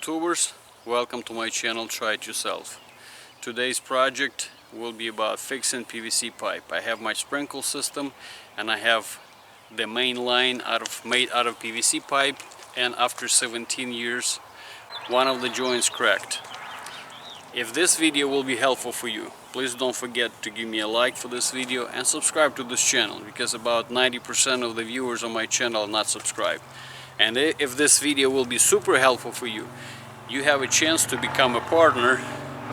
YouTubers, welcome to my channel. Try it yourself. Today's project will be about fixing PVC pipe. I have my sprinkle system and I have the main line made out of PVC pipe, and after 17 years one of the joints cracked. If this video will be helpful for you, please don't forget to give me a like for this video and subscribe to this channel, because about 90% of the viewers on my channel are not subscribed. And if this video will be super helpful for you, you have a chance to become a partner,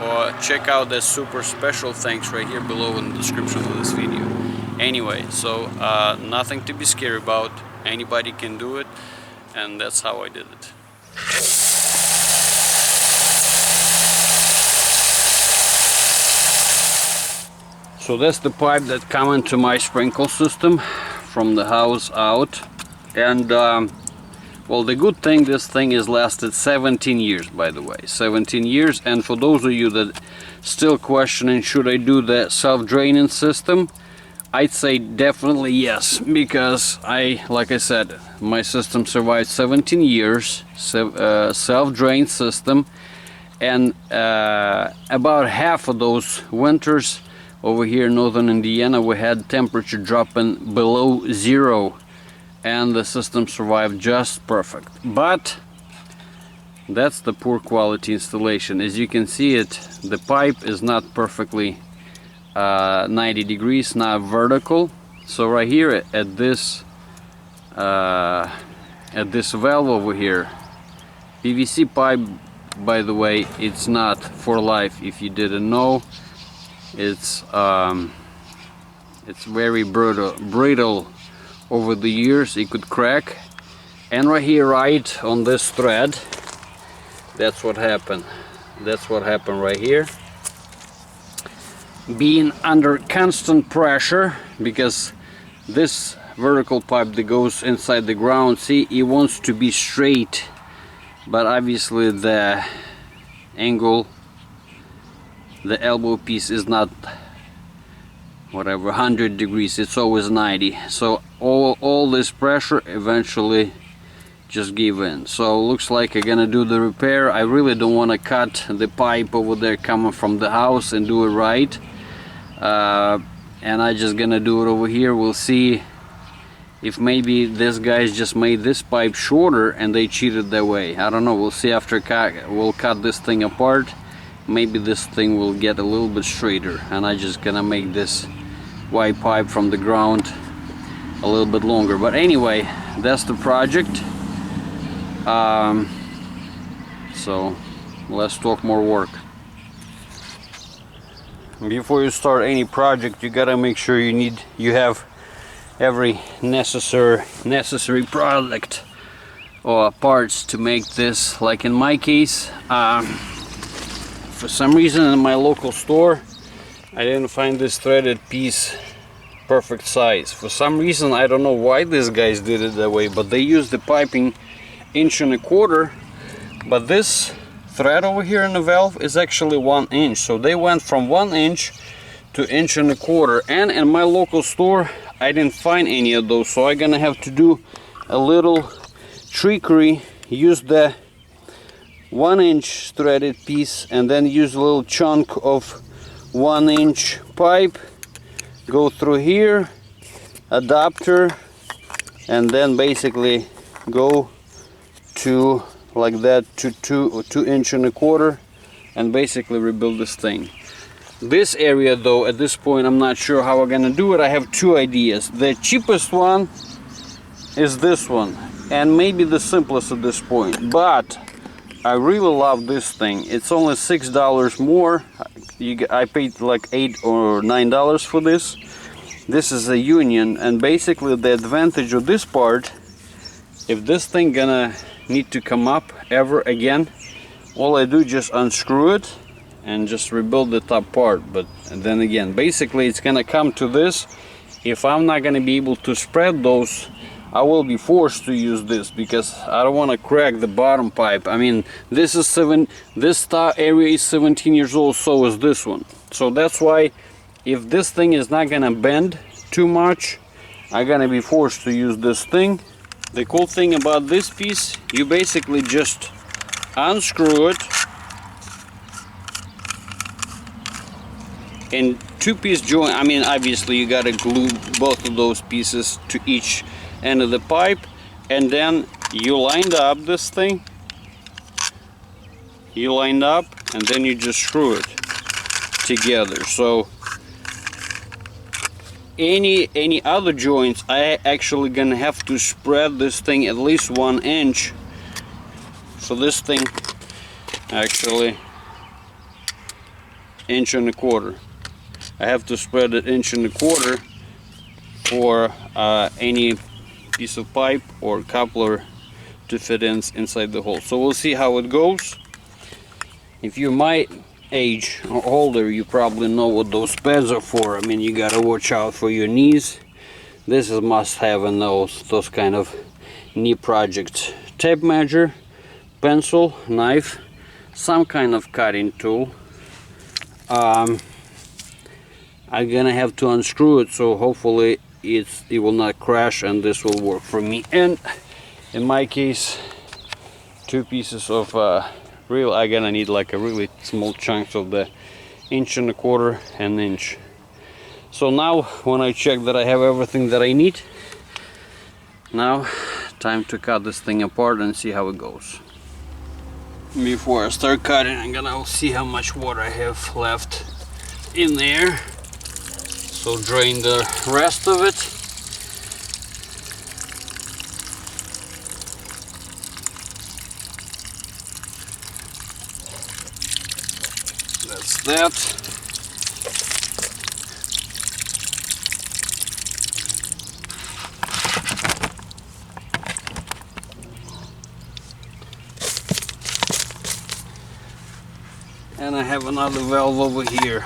or check out the super special thanks right here below in the description of this video. Anyway, so nothing to be scared about, anybody can do it, and that's how I did it. So that's the pipe that come into my sprinkle system from the house out, and well, the good thing, this thing has lasted 17 years, by the way, 17 years. And for those of you that still questioning should I do the self-draining system, I'd say definitely yes, because like I said, my system survived 17 years, self-drain system, and about half of those winters over here in northern Indiana we had temperature dropping below zero, and the system survived just perfect. But that's the poor quality installation. As you can see, the pipe is not perfectly 90 degrees, not vertical. So right here at this valve over here, PVC pipe, by the way, it's not for life. If you didn't know, it's very brittle over the years. It could crack, and right here, right on this thread, that's what happened. That's what happened right here. Being under constant pressure, because this vertical pipe that goes inside the ground, see, it wants to be straight, but obviously the angle, the elbow piece is not whatever 100 degrees, it's always 90. So all this pressure eventually just gave in. So looks like I'm gonna do the repair. I really don't want to cut the pipe over there coming from the house and do it right, and I just gonna do it over here. We'll see if maybe this guy's just made this pipe shorter and they cheated their way. I don't know, we'll see after we'll cut this thing apart. Maybe this thing will get a little bit straighter, and I just gonna make this white pipe from the ground a little bit longer. But anyway, that's the project. So let's talk more work. Before you start any project, you gotta make sure you have every necessary product or parts to make this. Like in my case, for some reason in my local store I didn't find this threaded piece perfect size. For some reason, I don't know why these guys did it that way, but they used the piping 1.25 inches, but this thread over here in the valve is actually 1 inch. So they went from 1 inch to 1.25 inches, and in my local store I didn't find any of those. So I'm gonna have to do a little trickery, use the 1 inch threaded piece and then use a little chunk of 1 inch pipe, go through here, adapter, and then basically go to like that to 2.25 inches, and basically rebuild this thing. This area though, at this point I'm not sure how we're gonna do it. I have two ideas. The cheapest one is this one, and maybe the simplest at this point, but I really love this thing. It's only $6 more. I paid like $8 or $9 for this. This is a union, and basically the advantage of this part, if this thing gonna need to come up ever again, all I do just unscrew it and just rebuild the top part. But then again, basically it's gonna come to this. If I'm not gonna be able to spread those, I will be forced to use this, because I don't want to crack the bottom pipe. I mean, this area is 17 years old, so is this one. So that's why, if this thing is not gonna bend too much, I'm gonna be forced to use this thing. The cool thing about this piece, you basically just unscrew it, and two-piece joint. I mean, obviously you gotta glue both of those pieces to each end of the pipe, and then you lined up this thing. You lined up, and then you just screw it together. So any other joints, I actually gonna have to spread this thing at least 1 inch. So this thing actually 1.25 inches. I have to spread it 1.25 inches for any piece of pipe or coupler to fit inside the hole. So we'll see how it goes. If you're my age or older, you probably know what those pads are for. I mean, you gotta watch out for your knees. This is must-have in those kind of knee projects. Tape measure, pencil, knife, some kind of cutting tool. I'm gonna have to unscrew it, so hopefully it will not crash and this will work for me. And in my case, 2 pieces of reel. I'm gonna need like a really small chunks of the 1.25 inches and 1 inch. So now when I check that I have everything that I need, now time to cut this thing apart and see how it goes. Before I start cutting, I'm gonna see how much water I have left in there. So drain the rest of it. That's that. And I have another valve over here.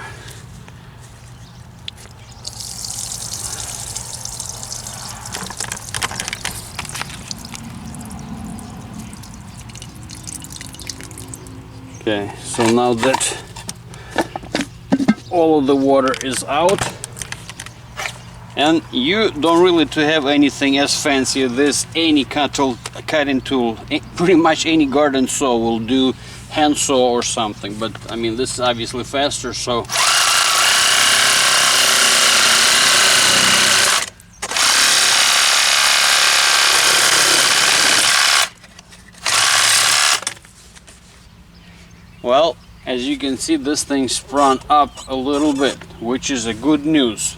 Okay, so now that all of the water is out, and you don't really to have anything as fancy as this. Any cutting tool, pretty much any garden saw will do, hand saw or something, but I mean this is obviously faster, so well, as you can see, this thing sprung up a little bit, which is a good news.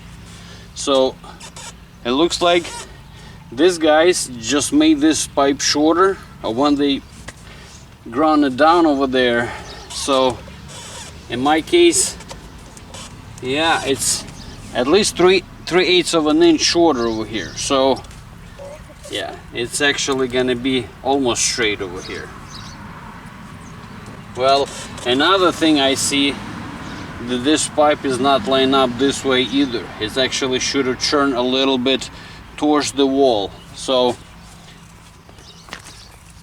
So it looks like these guys just made this pipe shorter when they ground it down over there. So in my case, yeah, it's at least 3/8 of an inch shorter over here. So yeah, it's actually gonna be almost straight over here. Well, another thing I see, that this pipe is not lined up this way either. It's actually should have turned a little bit towards the wall. So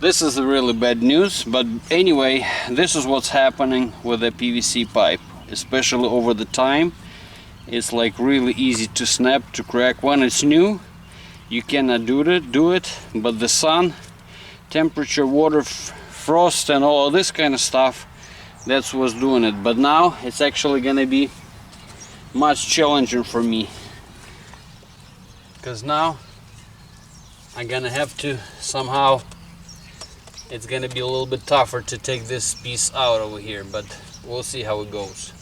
this is really bad news, but anyway, this is what's happening with the PVC pipe, especially over the time. It's like really easy to snap, to crack. When it's new, you cannot do it, but the sun, temperature, water, frost and all of this kind of stuff, that's what's doing it. But now it's actually gonna be much challenging for me, because now I'm gonna have to somehow, it's gonna be a little bit tougher to take this piece out over here, but we'll see how it goes.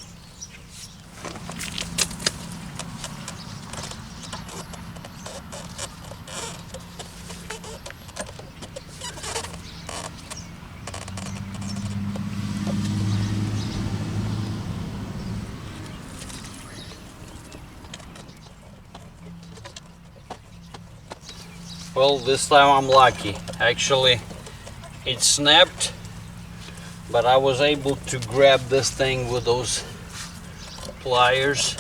Well, this time I'm lucky. Actually, it snapped, but I was able to grab this thing with those pliers.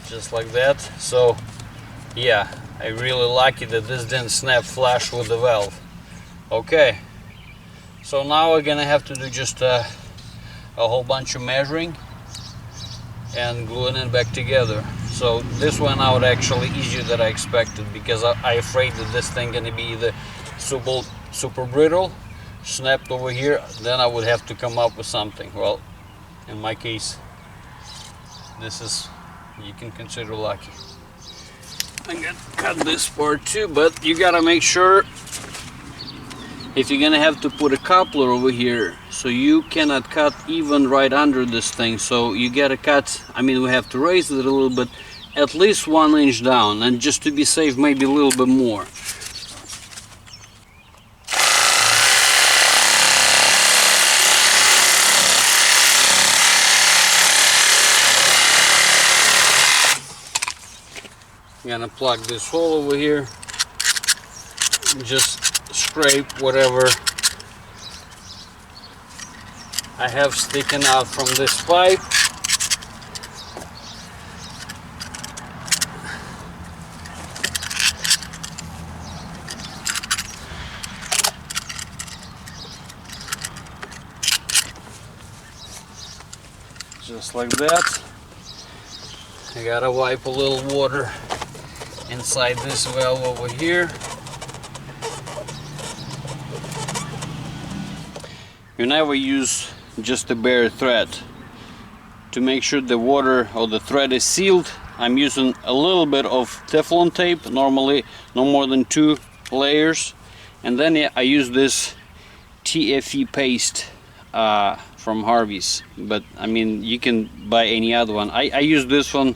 Just like that. So yeah, I'm really lucky that this didn't snap flush with the valve. Okay, so now we're gonna have to do just a whole bunch of measuring and gluing it back together. So this went out actually easier than I expected, because I afraid that this thing gonna be either super brittle, snapped over here, then I would have to come up with something. Well, in my case, this is, you can consider lucky. I'm gonna cut this part too, but you gotta make sure, if you're gonna have to put a coupler over here, so you cannot cut even right under this thing, so you gotta cut, I mean, we have to raise it a little bit, at least 1 inch down, and just to be safe, maybe a little bit more. I'm gonna plug this hole over here, just scrape whatever I have sticking out from this pipe. Just like that. I gotta wipe a little water inside this valve over here. You never use just a bare thread. To make sure the water or the thread is sealed, I'm using a little bit of Teflon tape, normally no more than 2 layers, and then I use this PTFE paste from Harvey's, but I mean, you can buy any other one. I use this one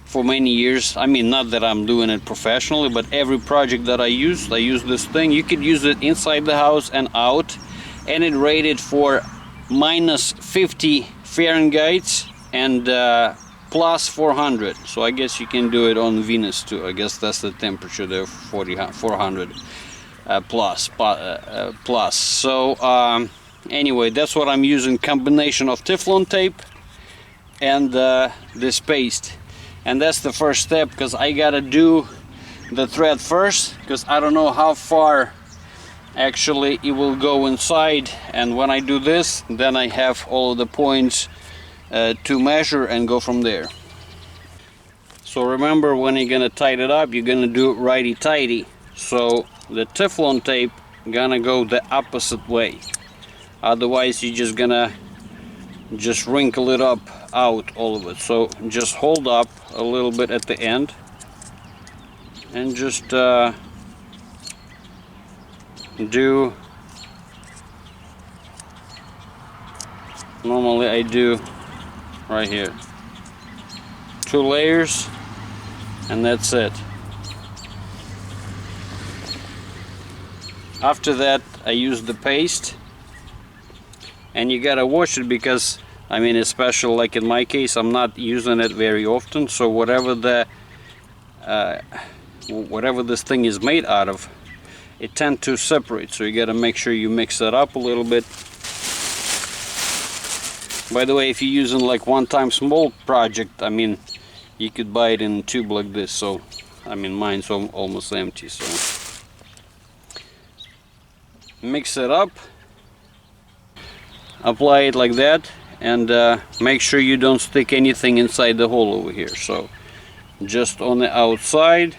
for many years. I mean, not that I'm doing it professionally, but every project that I use this thing. You could use it inside the house and out, and it rated for -50 Fahrenheit and plus 400. So I guess you can do it on Venus too. I guess that's the temperature there, 400 plus. So anyway, that's what I'm using, combination of Teflon tape and this paste. And that's the first step, because I gotta do the thread first, because I don't know how far actually it will go inside, and when I do this, then I have all of the points to measure and go from there. So remember, when you're gonna tighten it up, you're gonna do it righty-tighty. So the Teflon tape gonna go the opposite way, otherwise you're just gonna wrinkle it up out, all of it. So just hold up a little bit at the end and just do, normally I do right here, 2 layers, and that's it. After that I use the paste, and you gotta watch it, because I mean, especially like in my case, I'm not using it very often, so whatever this thing is made out of, it tends to separate, so you gotta make sure you mix it up a little bit. By the way, if you're using like one-time small project, I mean, you could buy it in a tube like this. So I mean, mine's almost empty, so mix it up, apply it like that, and make sure you don't stick anything inside the hole over here. So just on the outside.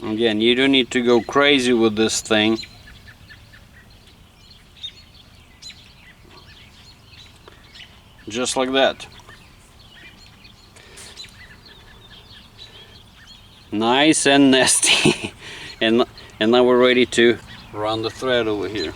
Again, you don't need to go crazy with this thing. Just like that. Nice and nasty. and now we're ready to run the thread over here.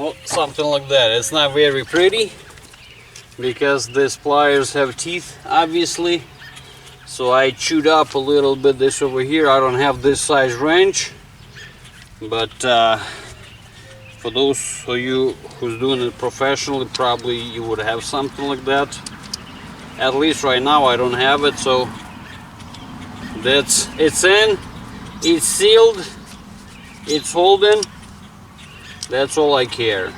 Well, something like that. It's not very pretty because these pliers have teeth, obviously. So I chewed up a little bit this over here. I don't have this size wrench, but for those of you who's doing it professionally, probably you would have something like that. At least right now I don't have it, so it's in, it's sealed, it's holding. That's all I care.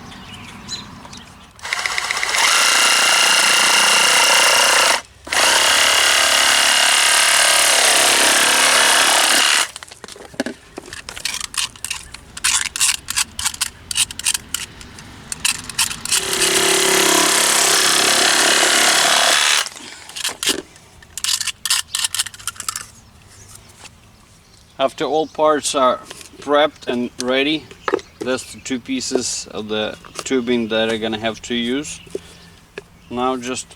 After all parts are prepped and ready, that's the two pieces of the tubing that I'm gonna have to use. Now just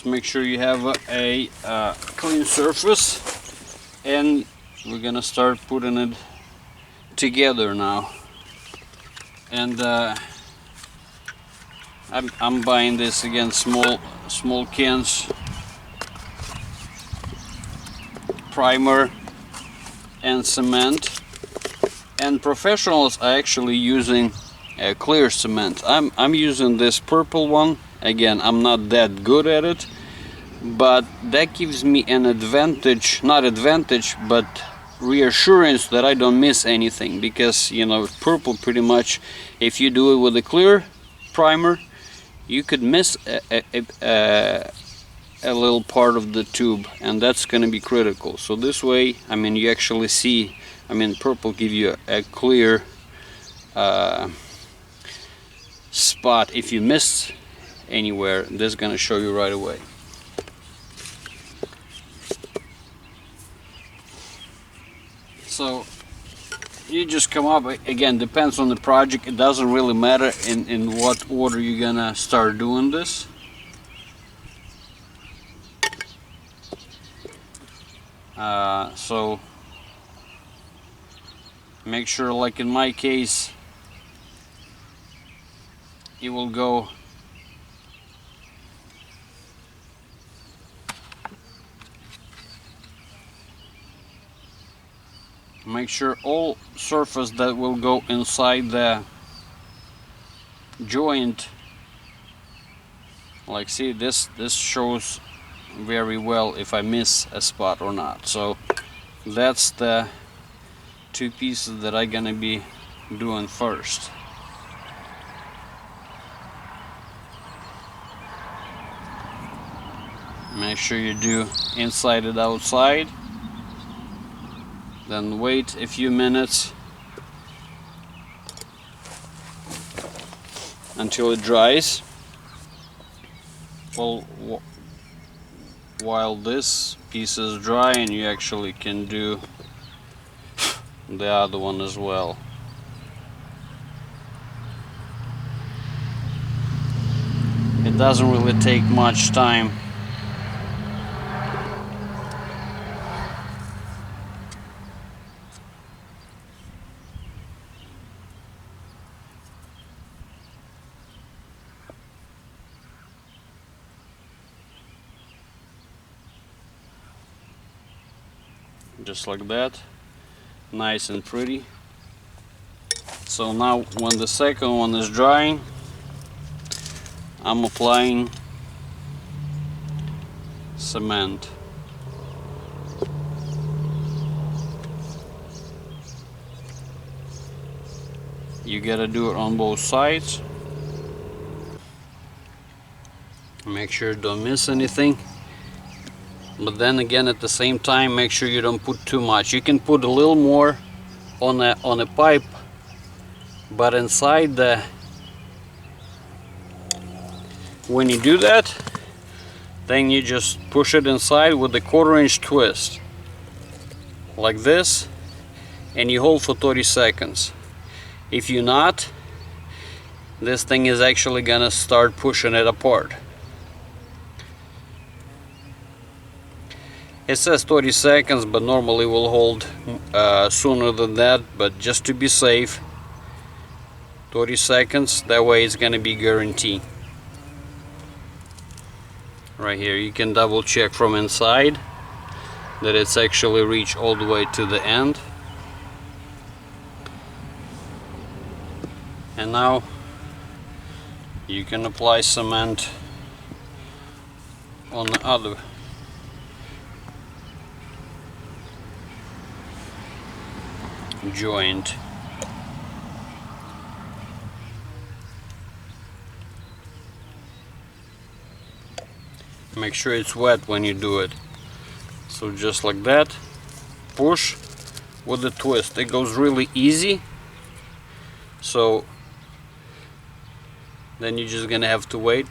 make sure you have a clean surface, and we're gonna start putting it together now. And I'm buying this again, small cans, primer and cement. And professionals are actually using clear cement. I'm using this purple one. Again, I'm not that good at it, but that gives me an advantage, not advantage, but reassurance that I don't miss anything, because you know, purple, pretty much if you do it with a clear primer, you could miss a little part of the tube, and that's going to be critical. So this way, I mean, you actually see, I mean, purple give you a clear spot. If you miss anywhere, this is going to show you right away. So you just come up, again, depends on the project. It doesn't really matter in what order you're gonna start doing this. So make sure, like in my case, it will go make sure all surface that will go inside the joint, like see, this shows very well if I miss a spot or not. So that's the two pieces that I'm gonna be doing first. Make sure you do inside and outside, then wait a few minutes until it dries. Well, while this piece is drying, you actually can do the other one as well. It doesn't really take much time. Just like that, nice and pretty. So now when the second one is drying, I'm applying cement. You gotta do it on both sides. Make sure you don't miss anything. But then again, at the same time, make sure you don't put too much. You can put a little more on a pipe, but inside the, when you do that, then you just push it inside with a 1/4 inch twist, like this, and you hold for 30 seconds. If you're not, this thing is actually gonna start pushing it apart. It says 30 seconds, but normally will hold sooner than that, but just to be safe, 30 seconds, that way it's gonna be guaranteed. Right here you can double check from inside that it's actually reached all the way to the end. And now you can apply cement on the other joint. Make sure it's wet when you do it. So just like that, push with a twist. It goes really easy. So then you're just gonna have to wait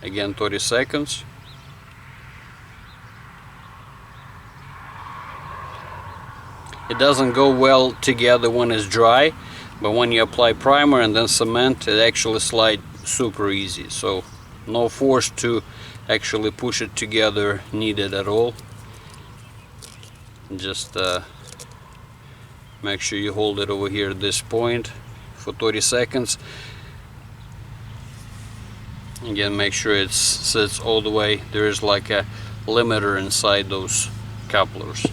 again 30 seconds. It doesn't go well together when it's dry, but when you apply primer and then cement, it actually slides super easy. So no force to actually push it together needed at all. Just make sure you hold it over here at this point for 30 seconds. Again, make sure it sits all the way. There is like a limiter inside those couplers.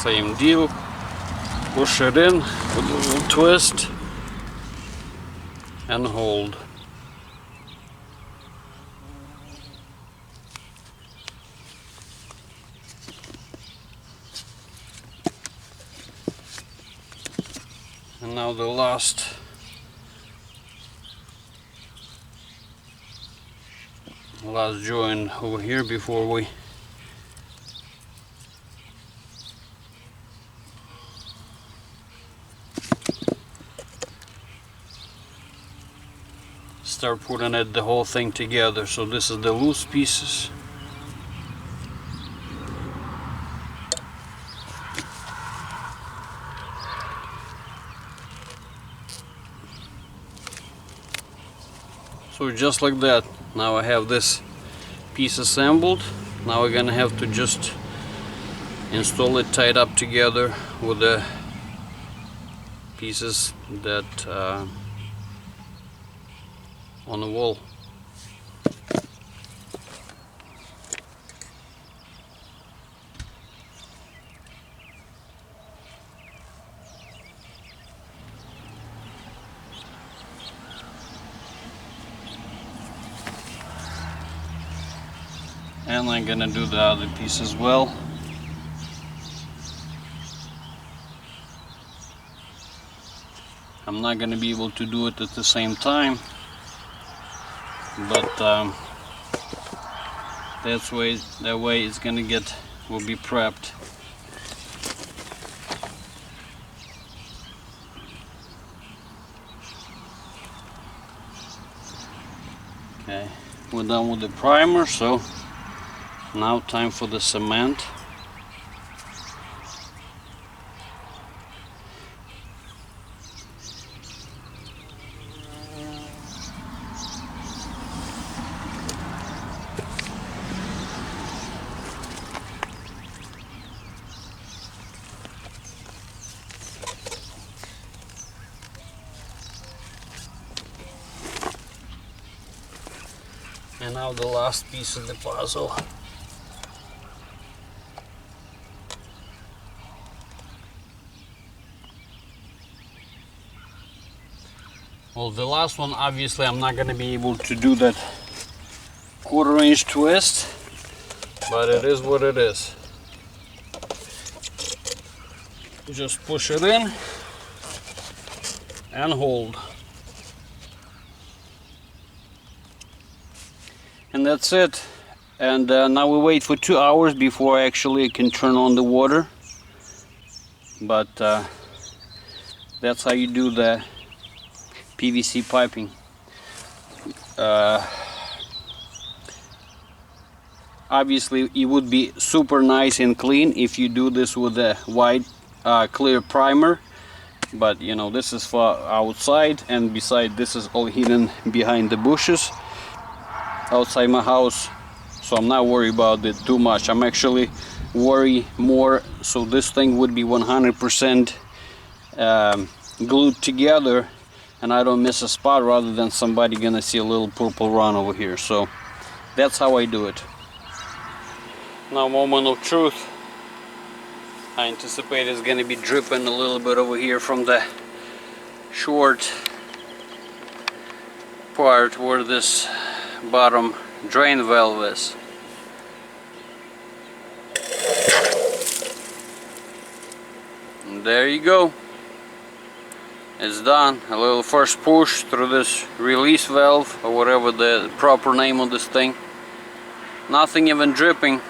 Same deal, push it in with a little twist and hold. And now the last joint over here before we start putting the whole thing together. So this is the loose pieces. So just like that, now I have this piece assembled. Now we're gonna have to just install it tied up together with the pieces that on the wall. And I'm gonna do the other piece as well. I'm not gonna be able to do it at the same time, but that way it's gonna will be prepped. Okay, we're done with the primer, so now time for the cement. And now the last piece of the puzzle. Well, the last one, obviously I'm not going to be able to do that 1/4 inch twist, but it is what it is. Just push it in and hold. And that's it. And now we wait for 2 hours before I actually can turn on the water. But that's how you do the PVC piping. Obviously it would be super nice and clean if you do this with a white clear primer, but you know, this is for outside, and beside this is all hidden behind the bushes outside my house, so I'm not worried about it too much. I'm actually worried more so this thing would be 100% glued together and I don't miss a spot, rather than somebody gonna see a little purple run over here. So that's how I do it. Now, moment of truth. I anticipate it's gonna be dripping a little bit over here from the short part where this bottom drain valve is. And there you go. It's done. A little first push through this release valve, or whatever the proper name of this thing. Nothing even dripping.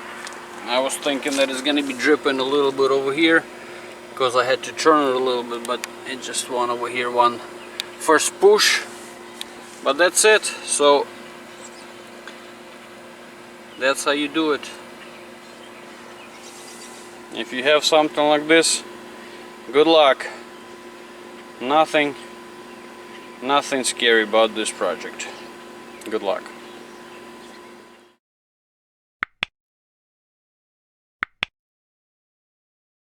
I was thinking that it's gonna be dripping a little bit over here because I had to turn it a little bit, but it just went over here, one first push. But that's it. So that's how you do it. If you have something like this, good luck. Nothing scary about this project. Good luck.